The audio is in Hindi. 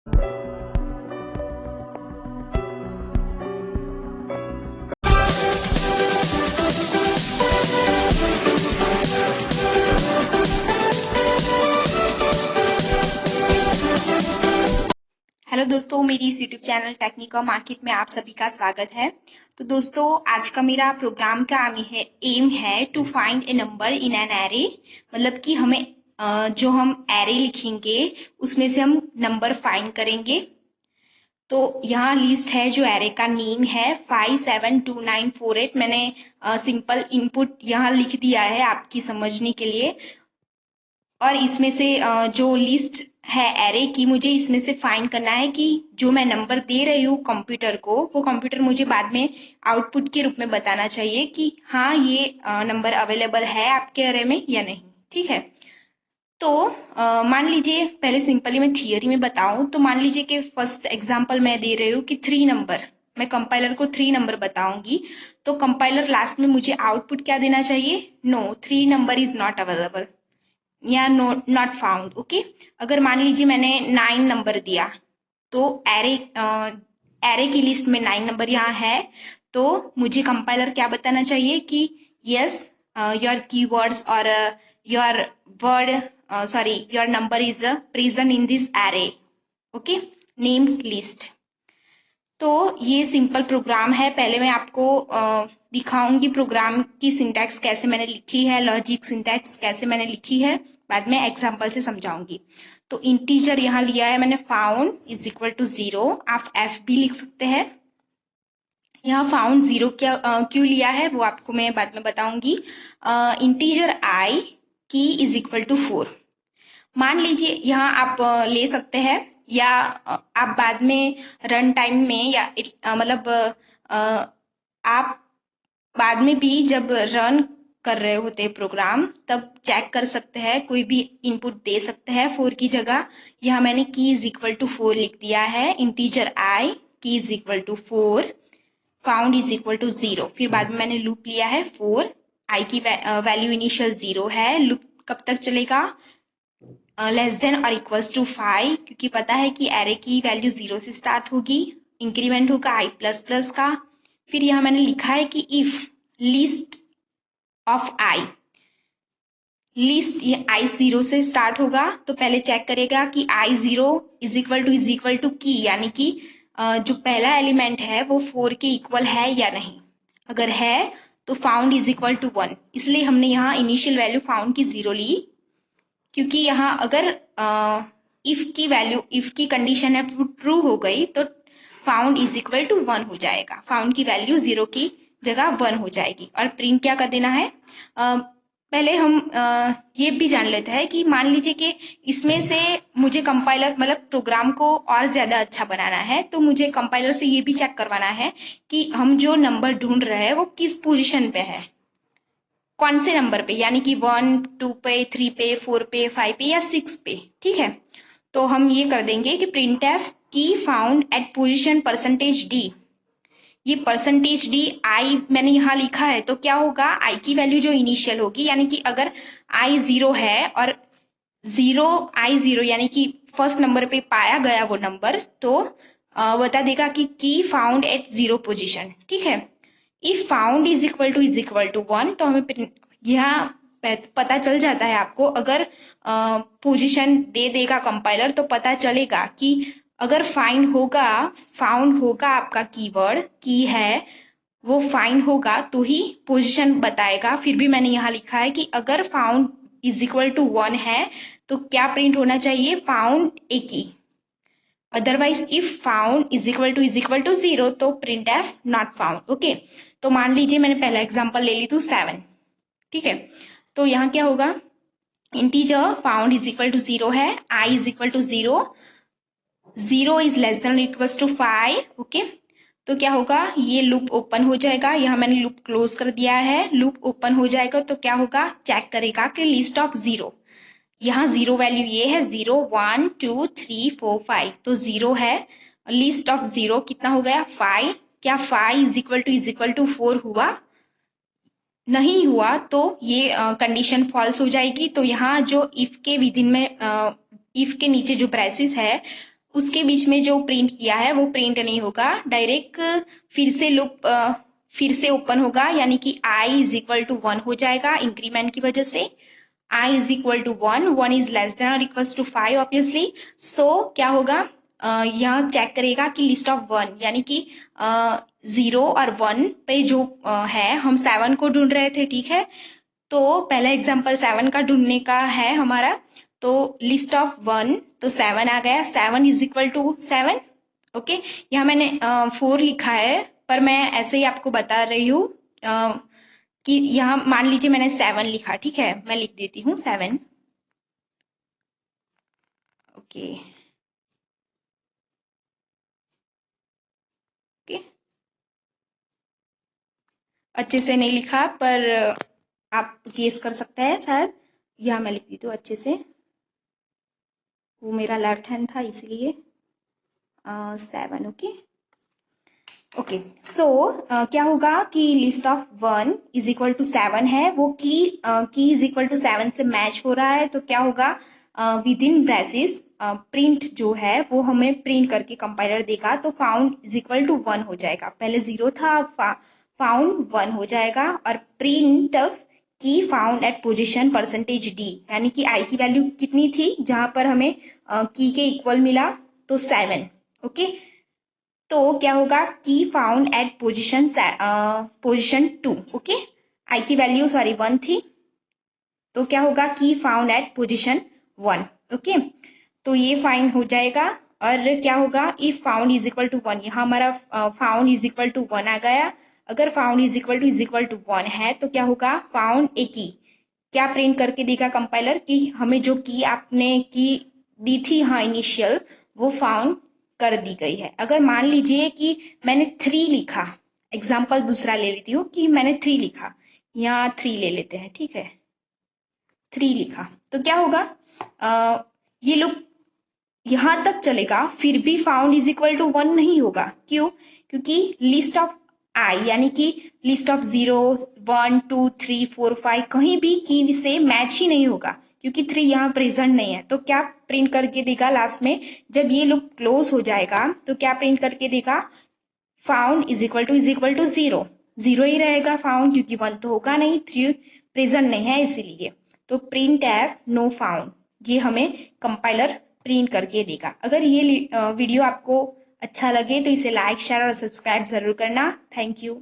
हेलो दोस्तों, मेरी इस यूट्यूब चैनल टेक्निकल मार्केट में आप सभी का स्वागत है। तो दोस्तों, आज का मेरा प्रोग्राम का एम है to find a number in an array. मतलब कि हमें जो हम एरे लिखेंगे उसमें से हम नंबर फाइंड करेंगे। तो यहाँ लिस्ट है जो एरे का नेम है 572948। मैंने सिंपल इनपुट यहाँ लिख दिया है आपकी समझने के लिए। और इसमें से जो लिस्ट है एरे की, मुझे इसमें से फाइंड करना है कि जो मैं नंबर दे रही हूँ कंप्यूटर को, वो कंप्यूटर मुझे बाद में आउटपुट के रूप में बताना चाहिए कि हाँ ये नंबर अवेलेबल है आपके एरे में या नहीं। ठीक है। तो मान लीजिए, पहले सिंपली मैं थियरी में बताऊं तो मान लीजिए कि फर्स्ट एग्जांपल मैं दे रही हूँ कि 3 नंबर, मैं कंपाइलर को 3 नंबर बताऊंगी। तो कंपाइलर लास्ट में मुझे आउटपुट क्या देना चाहिए? No 3 number is not available या नॉट फाउंड। ओके। अगर मान लीजिए मैंने 9 नंबर दिया, तो एरे की लिस्ट में 9 नंबर यहाँ है, तो मुझे कंपाइलर क्या बताना चाहिए कि यस योर कीवर्ड्स और your your number is present in this array. Okay, named list. तो ये सिंपल प्रोग्राम है। पहले मैं आपको दिखाऊंगी प्रोग्राम की सिंटैक्स कैसे मैंने लिखी है, लॉजिक सिंटैक्स कैसे मैंने लिखी है, बाद में एग्जांपल से समझाऊंगी। तो इंटीजर यहाँ लिया है मैंने, फाउंड इज इक्वल टू 0। आप एफ भी लिख सकते हैं। यहाँ फाउंड 0 क्यों लिया है वो आपको मैं बाद में बताऊंगी। Integer i key is equal to 4। मान लीजिए यहाँ आप ले सकते हैं, या आप बाद में रन टाइम में या मतलब आप बाद में भी जब रन कर रहे होते हैं प्रोग्राम, तब चेक कर सकते हैं, कोई भी इनपुट दे सकते हैं 4 की जगह। यहाँ मैंने की इज इक्वल टू 4 लिख दिया है। Integer i key is equal to 4, found is equal to 0। फिर बाद में मैंने लूप लिया है 4, आई की वैल्यू इनिशियल 0 है। लूप कब तक चलेगा? लेस देन और इक्वल्स टू 5, क्योंकि पता है कि एरे की वैल्यू 0 से स्टार्ट होगी, इंक्रीमेंट होगा आई प्लस प्लस का। फिर यहाँ मैंने लिखा है कि if list of I, list ये आई 0 से स्टार्ट होगा, तो पहले चेक करेगा कि आई 0 इज इक्वल टू की, यानी कि जो पहला एलिमेंट है वो 4 के इक्वल है या नहीं। अगर है तो फाउंड इज इक्वल टू 1। इसलिए हमने यहाँ इनिशियल वैल्यू फाउंड की 0 ली, क्योंकि यहाँ अगर इफ की कंडीशन है ट्रू हो गई तो फाउंड इज इक्वल टू 1 हो जाएगा। फाउंड की वैल्यू 0 की जगह 1 हो जाएगी। और प्रिंट क्या कर देना है? पहले हम ये भी जान लेते हैं कि मान लीजिए कि इसमें से मुझे कंपाइलर मतलब प्रोग्राम को और ज्यादा अच्छा बनाना है, तो मुझे कंपाइलर से ये भी चेक करवाना है कि हम जो नंबर ढूंढ रहे हैं वो किस पोजीशन पे है, कौन से नंबर पे, यानी कि 1, 2 पे, 3 पे, 4 पे, 5 पे या 6 पे। ठीक है। तो हम ये कर देंगे कि प्रिंट एफ की found at position percentage D. ये परसेंटेज डी आई मैंने यहाँ लिखा है, तो क्या होगा? आई की वैल्यू जो इनिशियल होगी, यानी कि अगर आई 0 है और आई 0 यानी कि फर्स्ट नंबर पे पाया गया वो नंबर, तो बता देगा कि की फाउंड एट 0 पोजिशन। ठीक है। If found is equal to 1, तो हमें यहाँ पता चल जाता है आपको। अगर पोजीशन दे देगा कंपाइलर तो पता चलेगा कि अगर फाउंड होगा आपका कीवर्ड की है, वो फाइंड होगा तो ही पोजीशन बताएगा। फिर भी मैंने यहाँ लिखा है कि अगर फाउंड इज इक्वल टू 1 है तो क्या प्रिंट होना चाहिए? Found a key. Otherwise if found is equal to 0 तो printf not found. Okay. तो मान लीजिए मैंने पहला एग्जांपल ले ली तो 7। ठीक है। तो यहाँ क्या होगा? Integer found is equal to 0 है, I is equal to 0, 0 is less than equal to 5। Okay. तो क्या होगा? ये लूप ओपन हो जाएगा। यहाँ मैंने लूप क्लोज कर दिया है। लूप ओपन हो जाएगा तो क्या होगा? चेक करेगा कि लिस्ट ऑफ 0, यहाँ 0 वैल्यू ये है 0, 1, 2, 3, 4, 5, तो 0 है। लिस्ट ऑफ 0 कितना हो गया? 5। क्या 5 इज इक्वल टू 4 हुआ? नहीं हुआ, तो ये कंडीशन फॉल्स हो जाएगी। तो यहाँ जो इफ के विदिन में इफ के नीचे जो ब्रेसेस है उसके बीच में जो प्रिंट किया है वो प्रिंट नहीं होगा, डायरेक्ट फिर से ओपन होगा, यानी कि i इज इक्वल टू 1 हो जाएगा इंक्रीमेंट की वजह से। i is equal to 1, 1 is less than और इक्वल्स टू 5 ऑब्वियसली। सो क्या होगा, यह चेक करेगा कि लिस्ट ऑफ 1, यानी कि 0 और 1 पे जो है, हम 7 को ढूंढ रहे थे, ठीक है। तो पहला एग्जांपल 7 का ढूंढने का है हमारा, तो लिस्ट ऑफ 1, तो 7 आ गया, 7 इज इक्वल टू 7। ओके, यहाँ मैंने 4 लिखा है, पर मैं ऐसे ही आपको बता रही हूँ कि यहाँ मान लीजिए मैंने 7 लिखा, ठीक है, मैं लिख देती हूँ 7। ओके ओके, अच्छे से नहीं लिखा, पर आप गेस कर सकते हैं शायद। यहाँ मैं लिख देती हूँ अच्छे से, वो मेरा लेफ्ट हैंड था इसलिए 7। ओके ओके, सो क्या होगा कि list of 1 is equal to 7 है, वो की इज इक्वल टू 7 से मैच हो रहा है, तो क्या होगा, विद इन ब्रेसेस प्रिंट जो है वो हमें प्रिंट करके कंपाइलर देगा, तो फाउंड इज इक्वल टू 1 हो जाएगा। पहले 0 था, फाउंड 1 हो जाएगा, और प्रिंट की found at position percentage D, यानी कि आई की वैल्यू कितनी थी जहां पर हमें की के इक्वल मिला, तो 7। ओके, तो क्या होगा, की फाउंड एट पोजिशन 2। ओके, आई की वैल्यू सॉरी 1 थी, तो क्या होगा, की फाउंड एट पोजिशन 1। ओके, तो ये फाइंड हो जाएगा, और क्या होगा, if found is equal to 1, यहाँ हमारा फाउंड इज इक्वल टू 1 आ गया। अगर फाउंड इज इक्वल टू 1 है, तो क्या होगा, फाउंड ए की, क्या प्रिंट करके देगा कंपाइलर कि हमें जो की आपने की दी थी, हाँ इनिशियल, वो फाउंड कर दी गई है। अगर मान लीजिए कि मैंने 3 लिखा, एग्जाम्पल दूसरा ले लेती हूँ कि मैंने 3 लिखा, यहाँ 3 ले लेते हैं, ठीक है, 3 लिखा, तो क्या होगा, ये लोग यहां तक चलेगा, फिर भी फाउंड इज इक्वल टू 1 नहीं होगा। क्यों? क्योंकि लिस्ट ऑफ आई, यानी कि लिस्ट ऑफ 0, 1, 2, 3, 4, 5 कहीं भी की से मैच ही नहीं होगा, क्योंकि 3 यहाँ प्रेजेंट नहीं है। तो क्या प्रिंट करके देगा लास्ट में, जब ये लूप क्लोज हो जाएगा, तो क्या प्रिंट करके देगा, फाउंड इज इक्वल टू 0, 0 ही रहेगा फाउंड, क्योंकि 1 तो होगा नहीं, 3 प्रेजेंट नहीं है इसीलिए। तो प्रिंट एफ नो फाउंड, ये हमें कंपाइलर प्रिंट करके देगा। अगर ये वीडियो आपको अच्छा लगे तो इसे लाइक, शेयर और सब्सक्राइब जरूर करना। Thank you.